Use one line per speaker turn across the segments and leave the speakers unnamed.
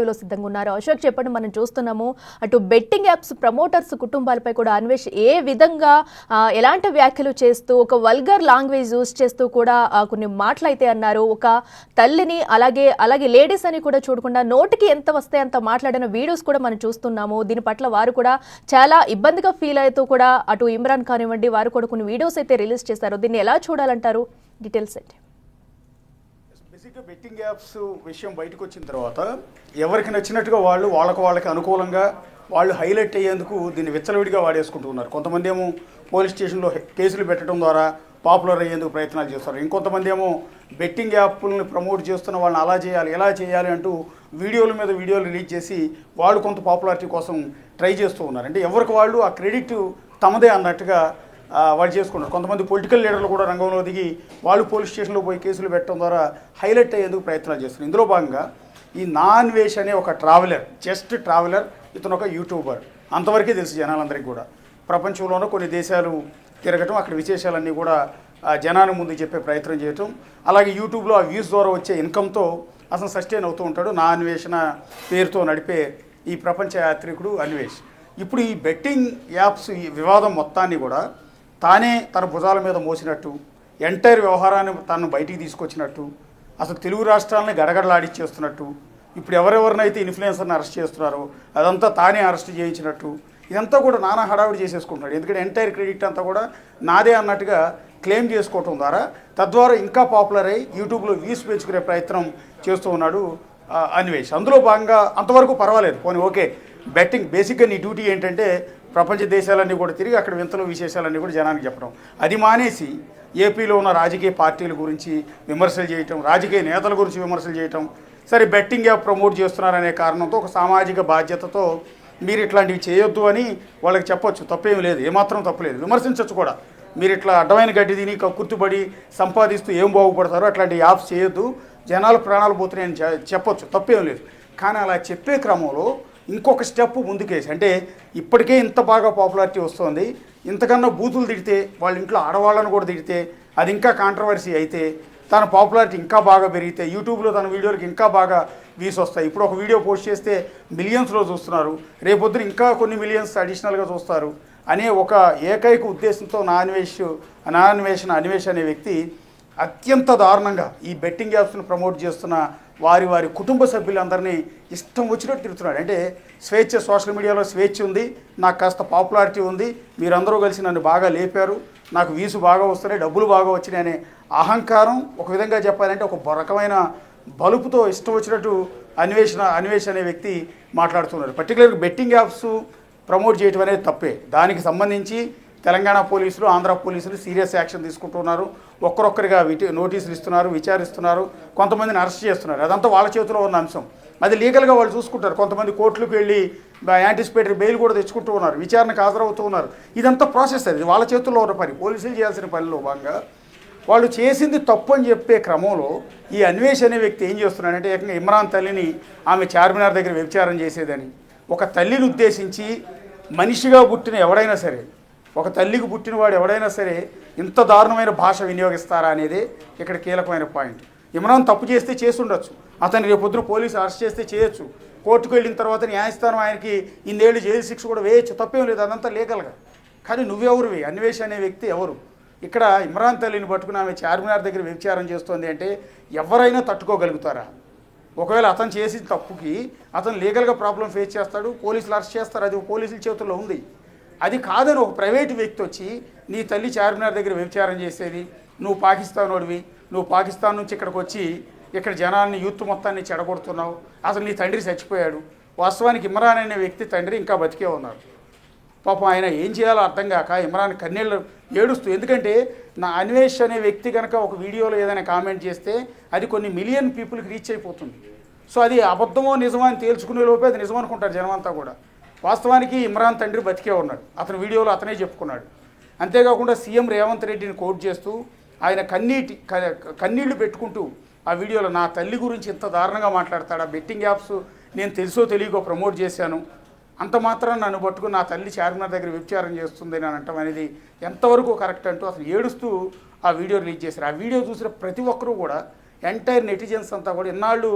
లో సిద్ధంగా ఉన్నారు. అశోక్ చెప్పండి, మనం చూస్తున్నాము అటు బెట్టింగ్ యాప్స్ ప్రమోటర్స్ కుటుంబాలపై కూడా అన్వేష్ ఏ విధంగా ఎలాంటి వ్యాఖ్యలు చేస్తూ ఒక వల్గర్ లాంగ్వేజ్ యూజ్ చేస్తూ కూడా కొన్ని మాటలు అయితే అన్నారు. ఒక తల్లిని అలాగే లేడీస్ అని కూడా చూడకుండా నోటికి ఎంత వస్తే అంత మాట్లాడిన వీడియోస్ కూడా మనం చూస్తున్నాము. దీని పట్ల వారు కూడా చాలా ఇబ్బందిగా ఫీల్ అవుతూ కూడా అటు ఇమ్రాన్ కానివ్వండి వారు కూడా కొన్ని వీడియోస్ అయితే రిలీజ్ చేశారు. దీన్ని ఎలా చూడాలంటారు? డీటెయిల్స్ ఏంటి?
బేసిక్గా బెట్టింగ్ యాప్స్ విషయం బయటకు వచ్చిన తర్వాత ఎవరికి నచ్చినట్టుగా వాళ్ళకి అనుకూలంగా వాళ్ళు హైలైట్ అయ్యేందుకు దీన్ని విచ్చలవిడిగా వాడేసుకుంటూ ఉన్నారు. కొంతమంది ఏమో పోలీస్ స్టేషన్లో కేసులు పెట్టడం ద్వారా పాపులర్ అయ్యేందుకు ప్రయత్నాలు చేస్తారు. ఇంకొంతమంది ఏమో బెట్టింగ్ యాప్లను ప్రమోట్ చేస్తున్న వాళ్ళని అలా చేయాలి ఎలా చేయాలి అంటూ వీడియోల మీద వీడియోలు రిలీజ్ చేసి వాళ్ళు కొంత పాపులారిటీ కోసం ట్రై చేస్తూ ఉన్నారు. అంటే ఎవరికి వాళ్ళు ఆ క్రెడిట్ తమదే అన్నట్టుగా వాళ్ళు చేసుకున్నారు. కొంతమంది పొలిటికల్ లీడర్లు కూడా రంగంలో దిగి వాళ్ళు పోలీస్ స్టేషన్లో పోయి కేసులు పెట్టడం ద్వారా హైలైట్ అయ్యేందుకు ప్రయత్నాలు చేస్తున్నారు. ఇందులో భాగంగా ఈ నాన్వేష్ అనే ఒక జస్ట్ ట్రావెలర్, ఇతను ఒక యూట్యూబర్, అంతవరకే తెలుసు జనాలందరికీ కూడా. ప్రపంచంలోనూ కొన్ని దేశాలు తిరగటం, అక్కడ విశేషాలన్నీ కూడా జనాన్ని ముందు చెప్పే ప్రయత్నం చేయటం, అలాగే యూట్యూబ్లో ఆ వ్యూస్ ద్వారా వచ్చే ఇన్కమ్తో అసలు సస్టైన్ అవుతూ ఉంటాడు. నా అన్వేషణ పేరుతో నడిపే ఈ ప్రపంచ యాత్రికుడు అన్వేష్. ఇప్పుడు ఈ బెట్టింగ్ యాప్స్ ఈ వివాదం మొత్తాన్ని కూడా తానే తన భుజాల మీద మోసినట్టు, ఎంటైర్ వ్యవహారాన్ని తను బయటికి తీసుకొచ్చినట్టు, అసలు తెలుగు రాష్ట్రాలని గడగడలాడిచ్చేస్తున్నట్టు, ఇప్పుడు ఎవరెవరినైతే ఇన్ఫ్లుయెన్సర్ని అరెస్ట్ చేస్తున్నారో అదంతా తానే అరెస్ట్ చేయించినట్టు, ఇదంతా కూడా నానా హడావిడి చేసేసుకుంటున్నాడు. ఎందుకంటే ఎంటైర్ క్రెడిట్ అంతా కూడా నాదే అన్నట్టుగా క్లెయిమ్ చేసుకోవటం ద్వారా తద్వారా ఇంకా పాపులర్ అయ్యి యూట్యూబ్లో వ్యూస్ పెంచుకునే ప్రయత్నం చేస్తూ ఉన్నాడు అన్వేష్. అందులో భాగంగా అంతవరకు పర్వాలేదు, పోనీ ఓకే. బెట్టింగ్ బేసిక్గా నీ డ్యూటీ ఏంటంటే ప్రపంచ దేశాలన్నీ కూడా తిరిగి అక్కడ వింతలు విశేషాలన్నీ కూడా జనానికి చెప్పడం. అది మానేసి ఏపీలో ఉన్న రాజకీయ పార్టీల గురించి విమర్శలు చేయటం, రాజకీయ నేతల గురించి విమర్శలు చేయటం, సరే బెట్టింగ్ యాప్ ప్రమోట్ చేస్తున్నారనే కారణంతో ఒక సామాజిక బాధ్యతతో మీరు ఇట్లాంటివి చేయొద్దు అని వాళ్ళకి చెప్పొచ్చు, తప్పేం లేదు, ఏమాత్రం తప్పులేదు. విమర్శించవచ్చు కూడా, మీరు ఇట్లా అడ్డమైన గడ్డి తిని కక్కుర్తిపడి సంపాదిస్తూ ఏం బాగుపడతారో అట్లాంటి యాప్స్ చేయొద్దు, జనాలు ప్రాణాలు పోతున్నాయని చెప్పొచ్చు, తప్పేం లేదు. కానీ అలా చెప్పే క్రమంలో ఇంకొక స్టెప్ ముందుకేసి, అంటే ఇప్పటికే ఇంత బాగా పాపులారిటీ వస్తుంది, ఇంతకన్నా బూతులు తిడితే వాళ్ళ ఇంట్లో ఆడవాళ్ళను కూడా తిడితే అది ఇంకా కాంట్రవర్సీ అయితే తన పాపులారిటీ ఇంకా బాగా పెరిగితే యూట్యూబ్లో తన వీడియోలకి ఇంకా బాగా వ్యూస్ వస్తాయి. ఇప్పుడు ఒక వీడియో పోస్ట్ చేస్తే మిలియన్స్లో చూస్తున్నారు, రేపొద్దున ఇంకా కొన్ని మిలియన్స్ అడిషనల్గా చూస్తారు అనే ఒక ఏకైక ఉద్దేశంతో అన్వేష్ అనే వ్యక్తి అత్యంత దారుణంగా ఈ బెట్టింగ్ యాప్స్ను ప్రమోట్ చేస్తున్న వారి కుటుంబ సభ్యులందరినీ ఇష్టం వచ్చినట్టు తిరుగుతున్నాడు. అంటే స్వేచ్ఛ, సోషల్ మీడియాలో స్వేచ్ఛ ఉంది, నాకు కాస్త పాపులారిటీ ఉంది, మీరందరూ కలిసి నన్ను బాగా లేపారు, నాకు వ్యూస్ బాగా వస్తున్నాయి, డబ్బులు బాగా వచ్చినాయి అనే అహంకారం, ఒక విధంగా చెప్పాలంటే ఒక రకమైన బలుపుతో ఇష్టం వచ్చినట్టు అన్వేష్ అనే వ్యక్తి మాట్లాడుతున్నారు. పర్టికులర్గా బెట్టింగ్ యాప్స్ ప్రమోట్ చేయడం అనేది తప్పే. దానికి సంబంధించి తెలంగాణ పోలీసులు, ఆంధ్ర పోలీసులు సీరియస్ యాక్షన్ తీసుకుంటున్నారు. ఒక్కరొక్కరిగా నోటీసులు ఇస్తున్నారు, విచారిస్తున్నారు, కొంతమందిని అరెస్ట్ చేస్తున్నారు. అదంతా వాళ్ళ చేతిలో ఉన్న అంశం, అది లీగల్గా వాళ్ళు చూసుకుంటారు. కొంతమంది కోర్టులకు వెళ్ళి యాంటిసిపేటరీ బెయిల్ కూడా తెచ్చుకుంటూ ఉన్నారు, విచారణకు హాజరవుతూ ఉన్నారు. ఇదంతా ప్రాసెస్, అది వాళ్ళ చేతుల్లో ఉన్న పని. పోలీసులు చేయాల్సిన పనిలో భాగంగా వాళ్ళు చేసింది తప్పు అని చెప్పే క్రమంలో ఈ అన్వేష్ అనే వ్యక్తి ఏం చేస్తున్నాడంటే ఏకంగా ఇమ్రాన్ తల్లిని ఆమె చార్మినార్ దగ్గర వ్యభిచారం చేసేదని, ఒక తల్లిని ఉద్దేశించి మనిషిగా పుట్టిన ఎవడైనా సరే, ఒక తల్లికి పుట్టినవాడు ఎవడైనా సరే ఇంత దారుణమైన భాష వినియోగిస్తారా అనేది ఇక్కడ కీలకమైన పాయింట్. ఇమ్రాన్ తప్పు చేస్తే చేసి ఉండొచ్చు, అతను రేపొద్దున పోలీసు అరెస్ట్ చేస్తే చేయొచ్చు, కోర్టుకు వెళ్ళిన తర్వాత న్యాయస్థానం ఆయనకి ఇన్నేళ్ళు జైలు శిక్ష కూడా వేయచ్చు, తప్పేం లేదు, అదంతా లీగల్గా. కానీ నువ్వెవరువి? అన్వేష్ అనే వ్యక్తి ఎవరు? ఇక్కడ ఇమ్రాన్ తల్లిని పట్టుకుని ఆమె చార్మినార్ దగ్గర వ్యభిచారం చేస్తోంది అంటే ఎవరైనా తట్టుకోగలుగుతారా? ఒకవేళ అతను చేసిన తప్పుకి అతను లీగల్గా ప్రాబ్లం ఫేస్ చేస్తాడు, పోలీసులు అరెస్ట్ చేస్తారు, అది పోలీసుల చేతుల్లో ఉంది. అది కాదని ఒక ప్రైవేటు వ్యక్తి వచ్చి నీ తల్లి చార్మినార్ దగ్గర వ్యభిచారం చేసేది, నువ్వు పాకిస్తానోడివి, నువ్వు పాకిస్తాన్ నుంచి ఇక్కడికి వచ్చి ఇక్కడ జనాన్ని యూత్ మొత్తాన్ని చెడగొడుతున్నావు, అసలు నీ తండ్రి చచ్చిపోయాడు. వాస్తవానికి ఇమ్రాన్ అనే వ్యక్తి తండ్రి ఇంకా బతికే ఉన్నారు. పాపం ఆయన ఏం చేయాలో అర్థం కాక ఇమ్రాన్ కన్నీళ్ళు ఏడుస్తూ, ఎందుకంటే నా అన్వేష్ అనే వ్యక్తి కనుక ఒక వీడియోలో ఏదైనా కామెంట్ చేస్తే అది కొన్ని మిలియన్ పీపుల్కి రీచ్ అయిపోతుంది. సో అది అబద్ధమో నిజమో అని తేల్చుకునే లోపే అది నిజం అనుకుంటారు జనమంతా కూడా. వాస్తవానికి ఇమ్రాన్ తండ్రి బతికే ఉన్నాడు, అతని వీడియోలో అతనే చెప్పుకున్నాడు. అంతేకాకుండా సీఎం రేవంత్ రెడ్డిని కోట్ చేస్తూ ఆయన కన్నీళ్లు పెట్టుకుంటూ ఆ వీడియోలో నా తల్లి గురించి ఇంత దారుణంగా మాట్లాడతాడా, బెట్టింగ్ యాప్స్ నేను తెలుసో తెలియకో ప్రమోట్ చేశాను, అంత మాత్రం నన్ను పట్టుకుని నా తల్లి చార్మినార్ దగ్గర వ్యభిచారం చేస్తుంది అని అనటం అనేది ఎంతవరకు కరెక్ట్ అంటూ అతను ఏడుస్తూ ఆ వీడియో రిలీజ్ చేశారు. ఆ వీడియో చూసిన ప్రతి ఒక్కరూ కూడా ఎంటైర్ నెటిజన్స్ అంతా కూడా ఇన్నాళ్ళు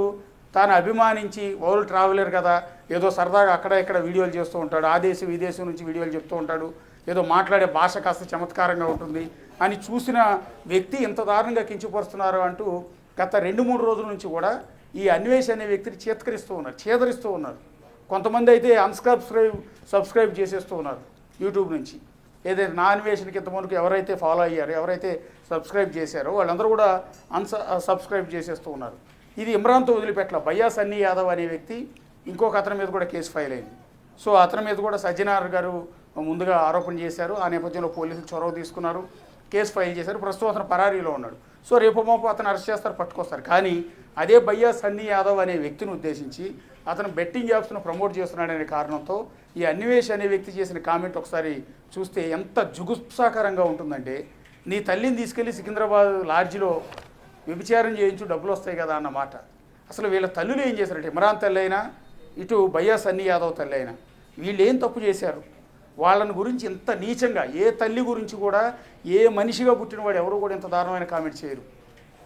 తాను అభిమానించి వరల్డ్ ట్రావెలర్ కదా, ఏదో సరదాగా అక్కడ ఇక్కడ వీడియోలు చేస్తూ ఉంటాడు, ఆ దేశం ఈ దేశం నుంచి వీడియోలు చెప్తూ ఉంటాడు, ఏదో మాట్లాడే భాష కాస్త చమత్కారంగా ఉంటుంది అని చూసిన వ్యక్తి ఇంత దారుణంగా కించపరుస్తున్నారు అంటూ గత 2-3 రోజుల నుంచి కూడా ఈ అన్వేష్ అనే వ్యక్తిని చేదరిస్తూ ఉన్నారు. కొంతమంది అయితే సబ్స్క్రైబ్ చేసేస్తూ ఉన్నారు యూట్యూబ్ నుంచి. ఏదైతే నా అన్వేషణకి ఇంతమందికి ఎవరైతే ఫాలో అయ్యారో, ఎవరైతే సబ్స్క్రైబ్ చేశారో వాళ్ళందరూ కూడా సబ్స్క్రైబ్ చేసేస్తూ ఉన్నారు. ఇది ఇమ్రాన్తో వదిలిపెట్ల బయ్యా సన్నీ యాదవ్ అనే వ్యక్తి ఇంకొక అతని మీద కూడా కేసు ఫైల్ అయింది. సో అతని మీద కూడా సజ్జనార్ గారు ముందుగా ఆరోపణ చేశారు. ఆ నేపథ్యంలో పోలీసులు చొరవ తీసుకున్నారు, కేసు ఫైల్ చేశారు. ప్రస్తుతం అతను పరారీలో ఉన్నాడు. సో రేపు మాపు అతను అరెస్ట్ చేస్తారు, పట్టుకొస్తారు. కానీ అదే బయ్యా సన్నీ యాదవ్ అనే వ్యక్తిని ఉద్దేశించి అతను బెట్టింగ్ యాప్స్ను ప్రమోట్ చేస్తున్నాడనే కారణంతో ఈ అన్వేష్ అనే వ్యక్తి చేసిన కామెంట్ ఒకసారి చూస్తే ఎంత జుగుప్సాకరంగా ఉంటుందంటే, నీ తల్లిని తీసుకెళ్లి సికింద్రాబాద్ లాడ్జిలో వ్యభిచారం చేయించు డబ్బులు వస్తాయి కదా అన్నమాట. అసలు వీళ్ళ తల్లులు ఏం చేశారంటే, ఇమ్రాన్ తల్లి అయినా ఇటు బయ్యా సన్నీ యాదవ్ తల్లి అయినా వీళ్ళు ఏం తప్పు చేశారు? వాళ్ళని గురించి ఇంత నీచంగా ఏ తల్లి గురించి కూడా ఏ మనిషిగా పుట్టినవాడు ఎవరు కూడా ఇంత దారుణమైన కామెంట్ చేయరు.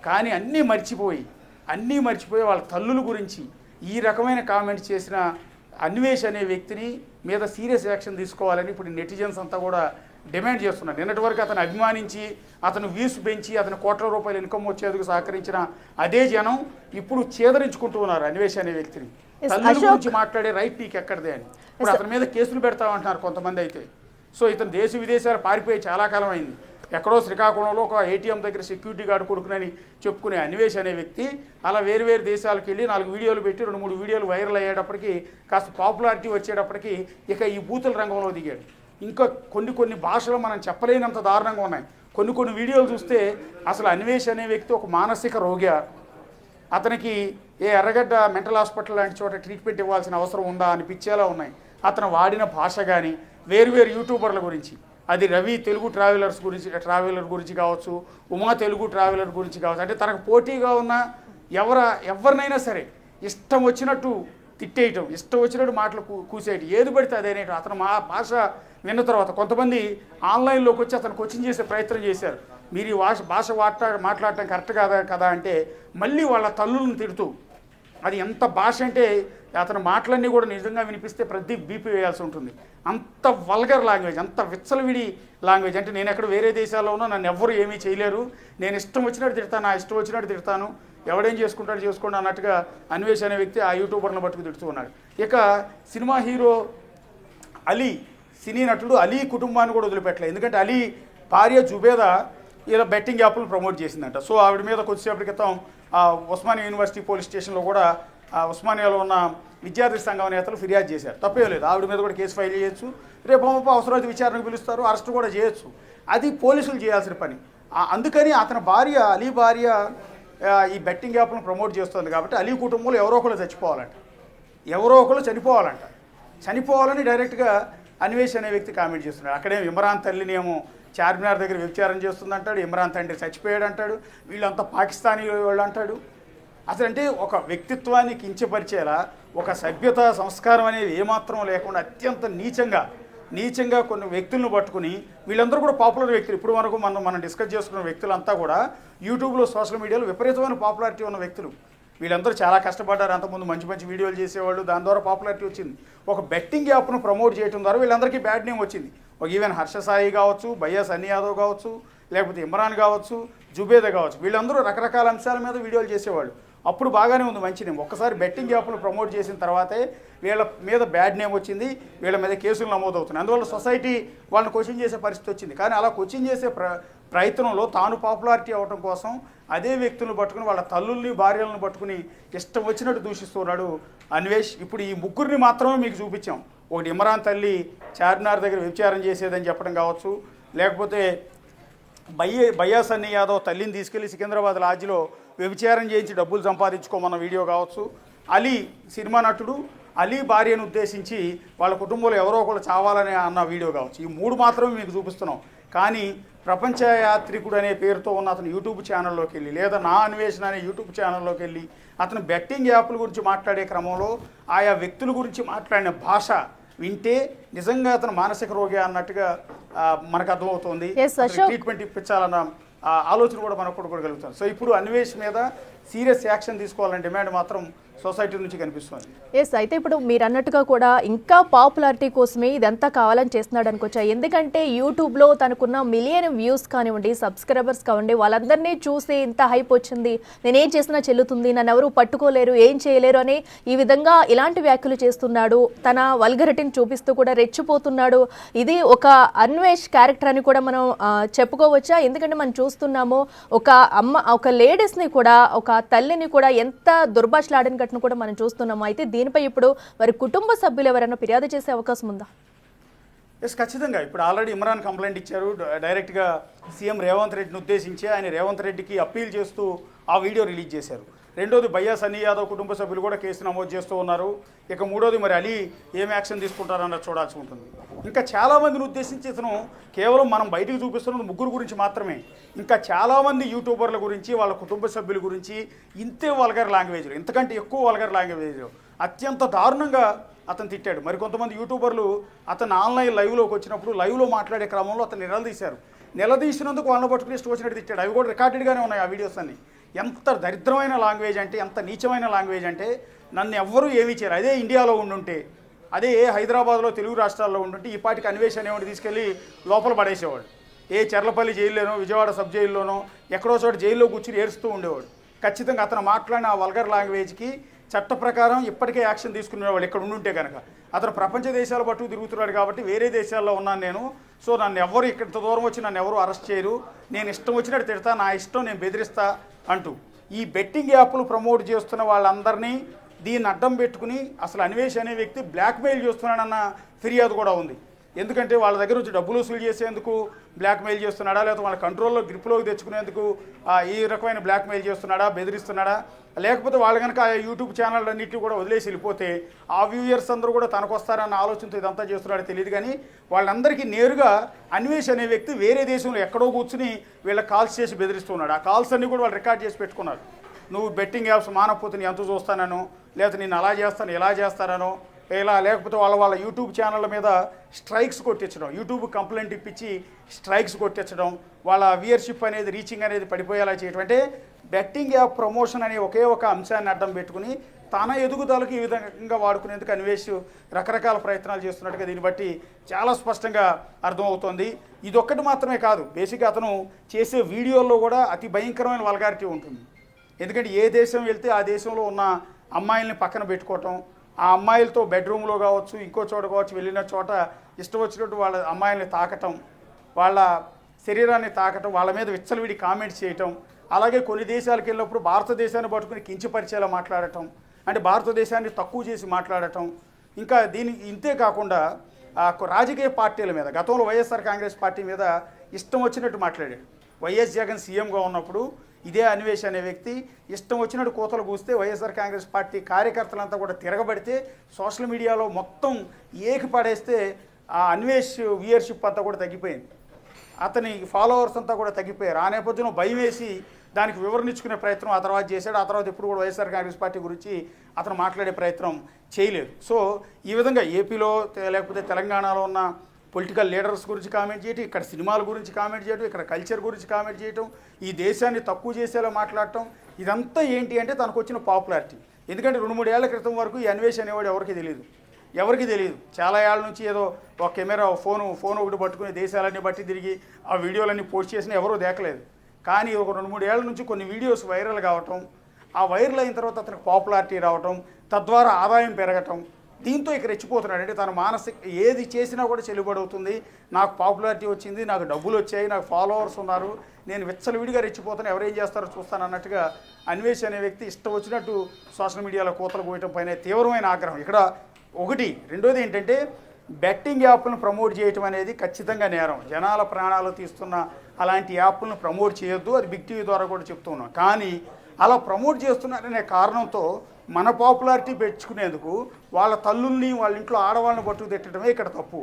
కానీ అన్నీ మర్చిపోయి వాళ్ళ తల్లుల గురించి ఈ రకమైన కామెంట్ చేసిన అన్వేష్ అనే వ్యక్తిని మీద సీరియస్ యాక్షన్ తీసుకోవాలని ఇప్పుడు నెటిజన్స్ అంతా కూడా డిమాండ్ చేస్తున్నారు. నిన్నటి వరకు అతను అభిమానించి అతను వ్యూస్ పెంచి అతను కోట్ల రూపాయలు ఇన్కమ్ వచ్చేందుకు సహకరించిన అదే జనం ఇప్పుడు చేదరించుకుంటూ ఉన్నారు అన్వేష్ అనే వ్యక్తిని. తల్లుల గురించి మాట్లాడే రైట్ నీకు ఎక్కడిదే అని ఇప్పుడు అతని మీద కేసులు పెడతామంటున్నారు కొంతమంది అయితే. సో ఇతను దేశ విదేశాలు పారిపోయి చాలా కాలం అయింది. ఎక్కడో శ్రీకాకుళంలో ఒక ఏటీఎం దగ్గర సెక్యూరిటీ గార్డు కొడుకునని చెప్పుకునే అన్వేష్ అనే వ్యక్తి అలా వేరు దేశాలకు వెళ్ళి 4 వీడియోలు పెట్టి 2-3 వీడియోలు వైరల్ అయ్యేటప్పటికి కాస్త పాపులారిటీ వచ్చేటప్పటికి ఇక ఈ బూతుల రంగంలో దిగాడు. ఇంకా కొన్ని భాషలు మనం చెప్పలేనంత దారుణంగా ఉన్నాయి. కొన్ని వీడియోలు చూస్తే అసలు అన్వేష్ అనే వ్యక్తి ఒక మానసిక రోగి, అతనికి ఏ ఎర్రగడ్డ మెంటల్ హాస్పిటల్ లాంటి చోట ట్రీట్మెంట్ ఇవ్వాల్సిన అవసరం ఉందా అనిపించేలా ఉన్నాయి. అతను వాడిన భాష కానీ వేరు యూట్యూబర్ల గురించి, అది రవి తెలుగు ట్రావెలర్ గురించి కావచ్చు, ఉమా తెలుగు ట్రావెలర్ గురించి కావచ్చు, అంటే తనకు పోటీగా ఉన్న ఎవరినైనా సరే ఇష్టం వచ్చినట్టు తిట్టేయటం, ఇష్టం వచ్చినట్టు మాటలు కూసేయటం, ఏది పడితే అదేనేటం. అతను మా భాష విన్న తర్వాత కొంతమంది ఆన్లైన్లోకి వచ్చి అతను కోచింగ్ చేసే ప్రయత్నం చేశారు. మీరు ఈ భాష మాట్లాడటం కరెక్ట్ కదా అంటే మళ్ళీ వాళ్ళ తల్లులను తిడుతూ, అది ఎంత భాష అంటే అతని మాటలన్నీ కూడా నిజంగా వినిపిస్తే ప్రతి బీపీ వేయాల్సి ఉంటుంది. అంత వల్గర్ లాంగ్వేజ్, అంత విచ్చలవిడి లాంగ్వేజ్. అంటే నేను ఎక్కడ వేరే దేశాల్లో ఉన్నా నన్ను ఎవ్వరు ఏమీ చేయలేరు, నేను ఇష్టం వచ్చినట్టు తిడతాను, ఇష్టం వచ్చినట్టు తిడతాను, ఎవడేం చేసుకుంటాడు చేసుకోండి అన్నట్టుగా అన్వేష్ అనే వ్యక్తి ఆ యూట్యూబర్ను పట్టుకు తిడుతూ ఉన్నాడు. ఇక సినిమా హీరో అలీ, సినీ నటుడు అలీ కుటుంబాన్ని కూడా వదిలిపెట్టలేదు. ఎందుకంటే అలీ భార్య జుబేదా ఇలా బెట్టింగ్ యాప్లు ప్రమోట్ చేసిందంట. సో ఆవిడ మీద కొద్దిసేపటి క్రితం ఉస్మానియా యూనివర్సిటీ పోలీస్ స్టేషన్లో కూడా ఉస్మానియాలో ఉన్న విద్యార్థి సంఘం నేతలు ఫిర్యాదు చేశారు. తప్పేం లేదు, ఆవిడ మీద కూడా కేసు ఫైల్ చేయొచ్చు, రేపు అవసరమైతే విచారణకు పిలుస్తారు, అరెస్ట్ కూడా చేయొచ్చు. అది పోలీసులు చేయాల్సిన పని. అందుకని అతని భార్య అలీ భార్య ఈ బెట్టింగ్ యాప్లను ప్రమోట్ చేస్తుంది కాబట్టి అలీ కుటుంబంలో ఎవరో ఒకరు చనిపోవాలంట. చనిపోవాలని డైరెక్ట్గా అన్వేష్ అనే వ్యక్తి కామెంట్ చేస్తున్నాడు. అక్కడే ఇమ్రాన్ తల్లిని ఏమో చార్మినార్ దగ్గర వ్యభిచారం చేస్తుందంటాడు, ఇమ్రాన్ తండ్రి చచ్చిపోయాడు అంటాడు, వీళ్ళంతా పాకిస్తానీ వాళ్ళు అంటాడు. అసలు అంటే ఒక వ్యక్తిత్వాన్ని కించపరిచేలా, ఒక సభ్యత సంస్కారం అనేది ఏమాత్రం లేకుండా అత్యంత నీచంగా కొన్ని వ్యక్తులను పట్టుకుని, వీళ్ళందరూ కూడా పాపులర్ వ్యక్తులు. ఇప్పుడు వరకు మనం డిస్కస్ చేసుకున్న వ్యక్తులంతా కూడా యూట్యూబ్లో సోషల్ మీడియాలో విపరీతమైన పాపులారిటీ ఉన్న వ్యక్తులు. వీళ్ళందరూ చాలా కష్టపడ్డారు, అంతకుముందు మంచి వీడియోలు చేసేవాళ్ళు, దాని ద్వారా పాపులారిటీ వచ్చింది. ఒక బెట్టింగ్ యాప్ను ప్రమోట్ చేయడం ద్వారా వీళ్ళందరికీ బ్యాడ్ నేమ్ వచ్చింది. ఒక ఈవెన్ హర్ష సాయి కావచ్చు, బయ్యా సన్నీ యాదవ్ కావచ్చు, లేకపోతే ఇమ్రాన్ కావచ్చు, జుబేదా కావచ్చు, వీళ్ళందరూ రకరకాల అంశాల మీద వీడియోలు చేసేవాళ్ళు. అప్పుడు బాగానే ఉంది, మంచి నేమ్. ఒక్కసారి బెట్టింగ్ యాప్ను ప్రమోట్ చేసిన తర్వాతే వీళ్ళ మీద బ్యాడ్ నేమ్ వచ్చింది, వీళ్ళ మీద కేసులు నమోదవుతున్నాయి. అందువల్ల సొసైటీ వాళ్ళని క్వశ్చన్ చేసే పరిస్థితి వచ్చింది. కానీ అలా క్వశ్చన్ చేసే ప్రయత్నంలో తాను పాపులారిటీ అవ్వడం కోసం అదే వ్యక్తులను పట్టుకుని వాళ్ళ తల్లుల్ని భార్యలను పట్టుకుని ఇష్టం వచ్చినట్టు దూషిస్తున్నాడు అన్వేష్. ఇప్పుడు ఈ ముగ్గురిని మాత్రమే మీకు చూపించాం. ఒకటి ఇమ్రాన్ తల్లి చార్మినార్ దగ్గర వ్యభిచారం చేసేదని చెప్పడం కావచ్చు, లేకపోతే బయ్యా సన్నీ యాదవ్ తల్లిని తీసుకెళ్లి సికింద్రాబాద్ లాడ్జిలో వ్యభిచారం చేయించి డబ్బులు సంపాదించుకోమన్న వీడియో కావచ్చు, అలీ సినిమా నటుడు అలీ భార్యను ఉద్దేశించి వాళ్ళ కుటుంబంలో ఎవరో ఒకరు చావాలని అన్న వీడియో కావచ్చు. ఈ 3 మాత్రమే మీకు చూపిస్తున్నాం. కానీ ప్రపంచ యాత్రికుడు అనే పేరుతో ఉన్న అతను యూట్యూబ్ ఛానల్లోకి వెళ్ళి, లేదా నా అన్వేషణ అనే యూట్యూబ్ ఛానల్లోకి వెళ్ళి అతను బెట్టింగ్ యాప్ల గురించి మాట్లాడే క్రమంలో ఆయా వ్యక్తుల గురించి మాట్లాడిన భాష వింటే నిజంగా అతను మానసిక రోగి అన్నట్టుగా మనకు అర్థమవుతుంది. ట్రీట్మెంట్ ఇప్పించాలన్న ఆలోచన కూడా మనకు కూడా కలుగుతుంది. సో ఇప్పుడు అన్వేష్ మీద సీరియస్ యాక్షన్ తీసుకోవాలని డిమాండ్ మాత్రం సొసైటీ నుంచి కనిపిస్తుంది.
ఎస్, అయితే ఇప్పుడు మీరు అన్నట్టుగా కూడా ఇంకా పాపులారిటీ కోసమే ఇదంతా కావాలని చేస్తున్నాడు అనుకోవచ్చా? ఎందుకంటే యూట్యూబ్లో తనకున్న మిలియన్ వ్యూస్ కానివ్వండి, సబ్స్క్రైబర్స్ కానివ్వండి, వాళ్ళందరినీ చూసి ఇంత హైప్ వచ్చింది, నేనేం చేసినా చెల్లుతుంది, నన్ను ఎవరు పట్టుకోలేరు, ఏం చేయలేరు అని ఈ విధంగా ఇలాంటి వ్యాఖ్యలు చేస్తున్నాడు. తన వల్గరిటీని చూపిస్తూ కూడా రెచ్చిపోతున్నాడు. ఇది ఒక అన్వేష్ క్యారెక్టర్ అని కూడా మనం చెప్పుకోవచ్చా? ఎందుకంటే మనం చూస్తున్నాము ఒక లేడీస్ని కూడా, ఒక తల్లిని కూడా ఎంత దుర్భాషలాడిన ఘటన కూడా మనం చూస్తున్నాము. అయితే దీనిపై ఇప్పుడు వారి కుటుంబ సభ్యులు ఎవరైనా ఫిర్యాదు చేసే అవకాశం ఉందా?
ఎస్, ఖచ్చితంగా. ఇప్పుడు ఆల్రెడీ ఇమ్రాన్ కంప్లైంట్ ఇచ్చారు. డైరెక్ట్గా సీఎం రేవంత్ రెడ్డిని ఉద్దేశించి ఆయన రేవంత్ రెడ్డికి అప్పీల్ చేస్తూ ఆ వీడియో రిలీజ్ చేశారు. రెండోది బయ్యా సన్నీ యాదవ్ కుటుంబ సభ్యులు కూడా కేసు నమోదు చేస్తూ ఉన్నారు. ఇక మూడోది మరి అలీ ఏం యాక్షన్ తీసుకుంటారన్నది చూడాల్సి ఉంటుంది. ఇంకా చాలామందిని ఉద్దేశించి ఇతను కేవలం మనం బయటికి చూపిస్తున్నది ముగ్గురు గురించి మాత్రమే. ఇంకా చాలామంది యూట్యూబర్ల గురించి, వాళ్ళ కుటుంబ సభ్యుల గురించి ఇంతే వల్గర్ లాంగ్వేజ్లో, ఇంతకంటే ఎక్కువ వల్గర్ లాంగ్వేజ్లో అత్యంత దారుణంగా అతను తిట్టాడు. మరి కొంతమంది యూట్యూబర్లు అతను ఆన్లైన్ లైవ్లోకి వచ్చినప్పుడు లైవ్లో మాట్లాడే క్రమంలో అతను నిలదీసినందుకు వాళ్ళని పట్టుకుని ఇష్టం వచ్చినట్టు తిట్టాడు. అవి కూడా రికార్డెడ్గానే ఉన్నాయి ఆ వీడియోస్ అన్ని. ఎంత దరిద్రమైన లాంగ్వేజ్ అంటే, ఎంత నీచమైన లాంగ్వేజ్ అంటే, నన్ను ఎవ్వరూ ఏమీ చేయరు, అదే ఇండియాలో ఉండుంటే, అదే హైదరాబాద్లో తెలుగు రాష్ట్రాల్లో ఉండుంటే ఈ పాటికి అన్వేషణ అనేవాడు తీసుకెళ్ళి లోపల పడేసేవాడు. చెర్లపల్లి జైల్లోనో, విజయవాడ సబ్ జైల్లోనో, ఎక్కడో చోట జైల్లో కూర్చుని ఏడుస్తూ ఉండేవాడు. ఖచ్చితంగా అతను మాట్లాడిన ఆ వల్గర్ లాంగ్వేజ్కి చట్ట ప్రకారం ఇప్పటికే యాక్షన్ తీసుకునేవాళ్ళు ఇక్కడ ఉండుంటే కనుక. అతను ప్రపంచ దేశాల పట్టుకు తిరుగుతున్నాడు కాబట్టి వేరే దేశాల్లో ఉన్నాను నేను, సో నన్ను ఎవరు ఇక్కడ దూరం వచ్చి నన్ను ఎవరు అరెస్ట్ చేయరు, నేను ఇష్టం వచ్చినట్టు తిడతా, నా ఇష్టం, నేను బెదిరిస్తా అంటూ ఈ బెట్టింగ్ యాప్లు ప్రమోట్ చేస్తున్న వాళ్ళందరినీ దీన్ని అడ్డం పెట్టుకుని అసలు అన్వేష్ అనే వ్యక్తి బ్లాక్మెయిల్ చేస్తున్నాడన్న ఫిర్యాదు కూడా ఉంది. ఎందుకంటే వాళ్ళ దగ్గర నుంచి డబ్బులు వసూలు చేసేందుకు బ్లాక్మెయిల్ చేస్తున్నాడా, లేకపోతే వాళ్ళ కంట్రోల్లో గ్రిప్లోకి తెచ్చుకునేందుకు ఈ రకమైన బ్లాక్మెయిల్ చేస్తున్నాడా, బెదిరిస్తున్నాడా, లేకపోతే వాళ్ళు కనుక ఆ యూట్యూబ్ ఛానల్ అన్నింటినీ కూడా వదిలేసి వెళ్ళిపోతే ఆ వ్యూయర్స్ అందరూ కూడా తనకు వస్తారన్న ఆలోచనతో ఇదంతా చేస్తున్నాడో తెలియదు. కానీ వాళ్ళందరికీ నేరుగా అన్వేష్ అనే వ్యక్తి వేరే దేశంలో ఎక్కడో కూర్చుని వీళ్ళకి కాల్స్ చేసి బెదిరిస్తున్నాడు. ఆ కాల్స్ అన్నీ కూడా వాళ్ళు రికార్డ్ చేసి పెట్టుకున్నారు. నువ్వు బెట్టింగ్ యాప్స్ మానకపోతే నేను ఎంత చూస్తానో, లేకపోతే నేను అలా చేస్తాను ఎలా చేస్తానో, ఇలా లేకపోతే వాళ్ళ యూట్యూబ్ ఛానళ్ళ మీద స్ట్రైక్స్ కొట్టించడం, యూట్యూబ్ కంప్లైంట్ ఇప్పించి స్ట్రైక్స్ కొట్టించడం, వాళ్ళ వ్యూయర్షిప్ అనేది, రీచింగ్ అనేది పడిపోయేలా చేయడం. అంటే బెట్టింగ్ యాప్ ప్రమోషన్ అనే ఒకే ఒక అంశాన్ని అడ్డం పెట్టుకుని తన ఎదుగుదలకు ఈ విధంగా వాడుకునేందుకు అన్వేష్ రకరకాల ప్రయత్నాలు చేస్తున్నట్టుగా దీన్ని బట్టి చాలా స్పష్టంగా అర్థమవుతోంది. ఇదొక్కటి మాత్రమే కాదు, బేసిక్గా అతను చేసే వీడియోల్లో కూడా అతి భయంకరమైన వల్గారిటీ ఉంటుంది. ఎందుకంటే ఏ దేశం వెళ్తే ఆ దేశంలో ఉన్న అమ్మాయిల్ని పక్కన పెట్టుకోవటం, ఆ అమ్మాయిలతో బెడ్రూమ్లో కావచ్చు, ఇంకో చోట కావచ్చు, వెళ్ళిన చోట ఇష్టం వచ్చినట్టు వాళ్ళ అమ్మాయిల్ని తాకటం, వాళ్ళ శరీరాన్ని తాకటం, వాళ్ళ మీద విచ్చలవిడి కామెంట్స్ చేయటం, అలాగే కొన్ని దేశాలకు వెళ్ళినప్పుడు భారతదేశాన్ని పట్టుకుని కించపరిచేలా మాట్లాడటం, అంటే భారతదేశాన్ని తక్కువ చేసి మాట్లాడటం. ఇంకా ఇంతే కాకుండా రాజకీయ పార్టీల మీద, గతంలో వైఎస్ఆర్ కాంగ్రెస్ పార్టీ మీద ఇష్టం వచ్చినట్టు మాట్లాడాడు. వైఎస్ జగన్ సీఎంగా ఉన్నప్పుడు ఇదే అన్వేష్ అనే వ్యక్తి ఇష్టం వచ్చినట్టు కోతలు కూస్తే వైఎస్ఆర్ కాంగ్రెస్ పార్టీ కార్యకర్తలంతా కూడా తిరగబడితే సోషల్ మీడియాలో మొత్తం ఏకిపడేస్తే ఆ అన్వేష్ వ్యూయర్షిప్ అంతా కూడా తగ్గిపోయింది, అతని ఫాలోవర్స్ అంతా కూడా తగ్గిపోయారు. ఆ నేపథ్యంలో భయం వేసి దానికి వివరణ ఇచ్చుకునే ప్రయత్నం ఆ తర్వాత చేశాడు. ఆ తర్వాత ఎప్పుడు కూడా వైఎస్ఆర్ కాంగ్రెస్ పార్టీ గురించి అతను మాట్లాడే ప్రయత్నం చేయలేదు. సో ఈ విధంగా ఏపీలో లేకపోతే తెలంగాణలో ఉన్న పొలిటికల్ లీడర్స్ గురించి కామెంట్ చేయటం, ఇక్కడ సినిమాల గురించి కామెంట్ చేయటం, ఇక్కడ కల్చర్ గురించి కామెంట్ చేయటం, ఈ దేశాన్ని తక్కువ చేసేలా మాట్లాడటం, ఇదంతా ఏంటి అంటే తనకు వచ్చిన పాపులారిటీ. ఎందుకంటే 2-3 ఏళ్ల క్రితం వరకు ఈ అన్వేష్ అనేవాడు ఎవరికి తెలియదు. చాలా ఏళ్ళ నుంచి ఏదో ఒక కెమెరా, ఫోన్ ఒకటి పట్టుకుని దేశాలన్నీ బట్టి తిరిగి ఆ వీడియోలన్నీ పోస్ట్ చేసినా ఎవరూ దేకలేదు. కానీ ఒక 2-3 ఏళ్ల నుంచి కొన్ని వీడియోస్ వైరల్ కావటం, ఆ వైరల్ అయిన తర్వాత అతనికి పాపులారిటీ రావటం, తద్వారా ఆదాయం పెరగటం, దీంతో ఇక రెచ్చిపోతున్నాడు. అంటే తన మానసిక ఏది చేసినా కూడా చెల్లుబడి అవుతుంది, నాకు పాపులారిటీ వచ్చింది, నాకు డబ్బులు వచ్చాయి, నాకు ఫాలోవర్స్ ఉన్నారు, నేను విచ్చలవిడిగా రెచ్చిపోతాను, ఎవరేం చేస్తారో చూస్తాను అన్నట్టుగా అన్వేష్ అనే వ్యక్తి ఇష్టం వచ్చినట్టు సోషల్ మీడియాలో కోతలు పోయటం పైన తీవ్రమైన ఆగ్రహం ఇక్కడ ఒకటి. రెండోది ఏంటంటే బెట్టింగ్ యాప్లను ప్రమోట్ చేయటం అనేది ఖచ్చితంగా నేరం. జనాల ప్రాణాలు తీస్తున్న అలాంటి యాప్లను ప్రమోట్ చేయొద్దు, అది బిగ్ టీవీ ద్వారా కూడా చెప్తున్నాం. కానీ అలా ప్రమోట్ చేస్తున్నారనే కారణంతో మన పాపులారిటీ పెంచుకునేందుకు వాళ్ళ తల్లుల్ని, వాళ్ళ ఇంట్లో ఆడవాళ్ళని పట్టుకు తిట్టడమే ఇక్కడ తప్పు.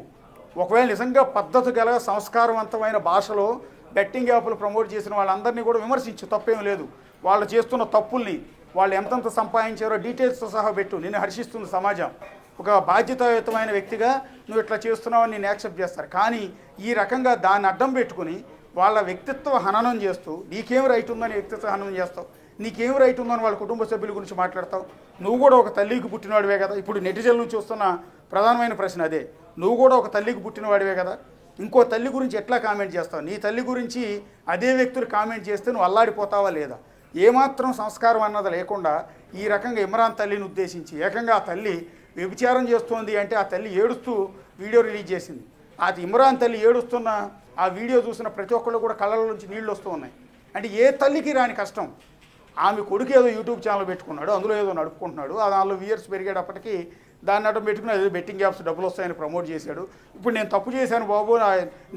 ఒకవేళ నిజంగా పద్ధతి గల సంస్కారవంతమైన భాషలో బెట్టింగ్ యాప్లు ప్రమోట్ చేసిన వాళ్ళందరినీ కూడా విమర్శించు, తప్పేం లేదు. వాళ్ళు చేస్తున్న తప్పుల్ని, వాళ్ళు ఎంతెంత సంపాదించారో డీటెయిల్స్తో సహా పెట్టు. నేను హర్షిస్తుంది సమాజం. ఒక బాధ్యతాయుతమైన వ్యక్తిగా నువ్వు ఇట్లా చేస్తున్నావని నేను యాక్సెప్ట్ చేస్తారు. కానీ ఈ రకంగా దాన్ని అడ్డం పెట్టుకుని వాళ్ళ వ్యక్తిత్వ హననం చేస్తూ, నీకేం రైట్ ఉందని వ్యక్తిత్వ హననం చేస్తావు, నీకేం రైట్ ఉందని వాళ్ళ కుటుంబ సభ్యుల గురించి మాట్లాడతావు? నువ్వు కూడా ఒక తల్లికి పుట్టినవాడివే కదా. ఇప్పుడు నెటిజన్ల నుంచి వస్తున్న ప్రధానమైన ప్రశ్న అదే. నువ్వు కూడా ఒక తల్లికి పుట్టినవాడివే కదా. ఇంకో తల్లి గురించి ఎట్లా కామెంట్ చేస్తావు? నీ తల్లి గురించి అదే వ్యక్తులు కామెంట్ చేస్తే నువ్వు అల్లాడిపోతావా లేదా? ఏమాత్రం సంస్కారం అన్నది లేకుండా ఈ రకంగా ఇమ్రాన్ తల్లిని ఉద్దేశించి ఏకంగా ఆ తల్లి వ్యభిచారం చేస్తోంది అంటే ఆ తల్లి ఏడుస్తూ వీడియో రిలీజ్ చేసింది. అది ఇమ్రాన్ తల్లి ఏడుస్తున్న ఆ వీడియో చూసిన ప్రతి ఒక్కళ్ళు కూడా కళ్ళలో నుంచి నీళ్ళు వస్తూ ఉన్నాయి. అంటే ఏ తల్లికి రాని కష్టం. ఆమె కొడుకు ఏదో యూట్యూబ్ ఛానల్ పెట్టుకున్నాడు, అందులో ఏదో నడుపుకుంటున్నాడు. దానిలో వ్యూయర్స్ పెరిగేటప్పటికీ దాన్ని అడ్డం పెట్టుకుని అదే బెట్టింగ్ యాప్స్ డబ్బులు వస్తాయని ప్రమోట్ చేశాడు. ఇప్పుడు నేను తప్పు చేశాను బాబు,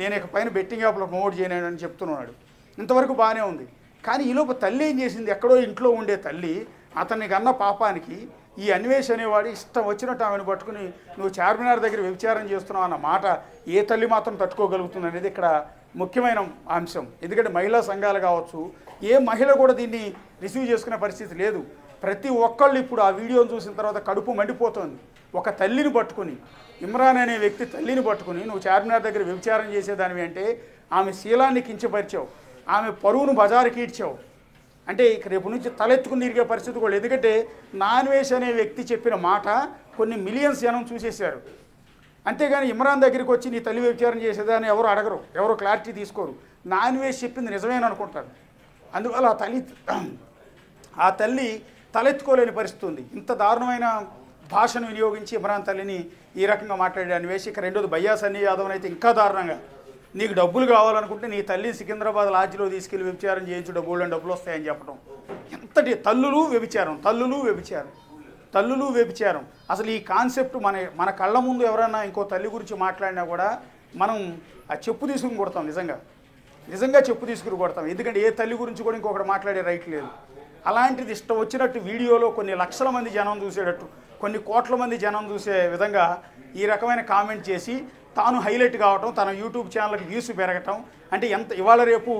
నేను ఇక పైన బెట్టింగ్ యాప్లో ప్రమోట్ చేయను అని చెప్తున్నాడు. ఇంతవరకు బాగానే ఉంది. కానీ ఈలోపు తల్లి ఏం చేసింది? ఎక్కడో ఇంట్లో ఉండే తల్లి అతన్ని కన్న పాపానికి ఈ అన్వేష్ అనేవాడు ఇష్టం వచ్చినట్టు ఆమెను పట్టుకుని నువ్వు చార్మినార్ దగ్గర వ్యభిచారం చేస్తున్నావు అన్న మాట ఏ తల్లి మాత్రం తట్టుకోగలుగుతుంది అనేది ఇక్కడ ముఖ్యమైన అంశం. ఎందుకంటే మహిళా సంఘాలు కావచ్చు, ఏ మహిళ కూడా దీన్ని రిసీవ్ చేసుకునే పరిస్థితి లేదు. ప్రతి ఒక్కళ్ళు ఇప్పుడు ఆ వీడియోను చూసిన తర్వాత కడుపు మండిపోతుంది. ఒక తల్లిని పట్టుకుని, ఇమ్రాన్ అనే వ్యక్తి తల్లిని పట్టుకుని నువ్వు చార్మినార్ దగ్గర వ్యభిచారం చేసేదానివి అంటే ఆమె శీలాన్ని కించపరిచావు, ఆమె పరువును బజారుకి ఈడ్చావు. అంటే ఇక రేపు నుంచి తలెత్తుకుని తిరిగే పరిస్థితి కూడా. ఎందుకంటే నాన్వేష్ అనే వ్యక్తి చెప్పిన మాట కొన్ని మిలియన్స్ జనం చూసేశారు. అంతేగాని ఇమ్రాన్ దగ్గరికి వచ్చి నీ తల్లి వ్యభిచారం చేసేదాన్ని ఎవరు అడగరు, ఎవరు క్లారిటీ తీసుకోరు. నాన్వేష్ చెప్పింది నిజమేనని అనుకుంటారు. అందువల్ల ఆ తల్లి తలెత్తుకోలేని పరిస్థితి ఉంది. ఇంత దారుణమైన భాషను వినియోగించి ఇమ్రాన్ తల్లిని ఈ రకంగా మాట్లాడే అన్వేష్. ఇక రెండోది బయ్యా సన్నీ యాదవ్ అయితే ఇంకా దారుణంగా, నీకు డబ్బులు కావాలనుకుంటే నీ తల్లి సికింద్రాబాద్ లాడ్జిలో తీసుకెళ్ళి వ్యభిచారం చేయించు, డబ్బులు వస్తాయని చెప్పడం. ఎంతటి తల్లులు వ్యభిచారం, తల్లులు వ్యభిచారం. అసలు ఈ కాన్సెప్ట్ మన కళ్ళ ముందు ఎవరైనా ఇంకో తల్లి గురించి మాట్లాడినా కూడా మనం ఆ చెప్పు తీసుకుని కొడతాం. నిజంగా చెప్పు తీసుకుని కొడతాం. ఎందుకంటే ఏ తల్లి గురించి కూడా ఇంకొకటి మాట్లాడే రైట్ లేదు. అలాంటిది ఇష్టం వచ్చినట్టు వీడియోలో కొన్ని లక్షల మంది జనం చూసేటట్టు, కొన్ని కోట్ల మంది జనం చూసే విధంగా ఈ రకమైన కామెంట్ చేసి తాను హైలైట్ కావటం, తన యూట్యూబ్ ఛానల్కి వ్యూస్ పెరగటం. అంటే ఎంత ఇవాళ రేపు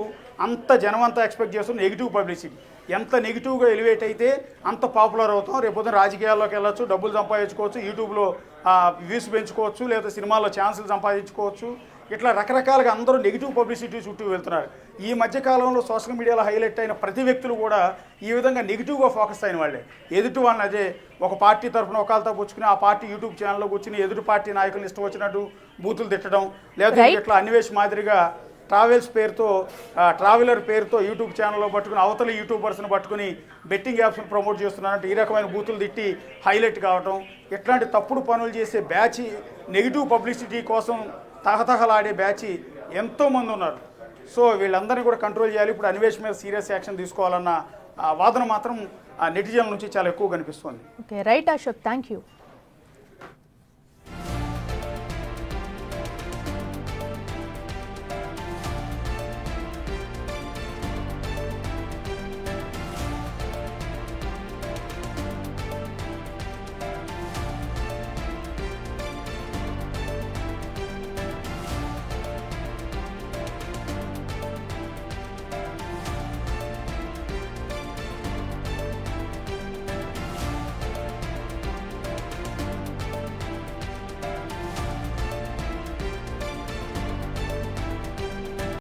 అంత జనం అంతా ఎక్స్పెక్ట్ చేస్తున్న నెగిటివ్ పబ్లిసిటీ. ఎంత నెగిటివ్గా ఎలివేట్ అయితే అంత పాపులర్ అవుతాం. రేపొద్దున రాజకీయాల్లోకి వెళ్ళొచ్చు, డబ్బులు సంపాదించుకోవచ్చు, యూట్యూబ్లో వ్యూస్ పెంచుకోవచ్చు, లేదా సినిమాల్లో ఛాన్సులు సంపాదించుకోవచ్చు. ఇట్లా రకరకాలుగా అందరూ నెగిటివ్ పబ్లిసిటీ చుట్టూ వెళ్తున్నారు. ఈ మధ్యకాలంలో సోషల్ మీడియాలో హైలైట్ అయిన ప్రతి వ్యక్తులు కూడా ఈ విధంగా నెగిటివ్గా ఫోకస్ అయిన వాళ్ళే. ఎదుటి వాళ్ళని అదే ఒక పార్టీ తరఫున ఒకళ్ళతో పుచ్చుకుని ఆ పార్టీ యూట్యూబ్ ఛానల్లో కూర్చుని ఎదుటి పార్టీ నాయకులను ఇష్టం వచ్చినట్టు బూతులు తిట్టడం, లేదా ఇట్లా అన్వేష్ మాదిరిగా ట్రావెలర్ పేరుతో యూట్యూబ్ ఛానల్లో పట్టుకుని అవతల యూట్యూబర్స్ని పట్టుకుని బెట్టింగ్ యాప్స్ని ప్రమోట్ చేస్తున్నారంటే ఈ రకమైన బూతులు తిట్టి హైలైట్ కావటం. ఇట్లాంటి తప్పుడు పనులు చేసే బ్యాచ్, నెగిటివ్ పబ్లిసిటీ కోసం తహతహలాడే బ్యాచ్ ఎంతోమంది ఉన్నారు. సో వీళ్ళందరినీ కూడా కంట్రోల్ చేయాలి. ఇప్పుడు అన్వేష్ మీద సీరియస్ యాక్షన్ తీసుకోవాలన్న వాదన మాత్రం నెటిజన్ల నుంచి చాలా ఎక్కువ కనిపిస్తుంది.
Okay, right Ashok, thank you.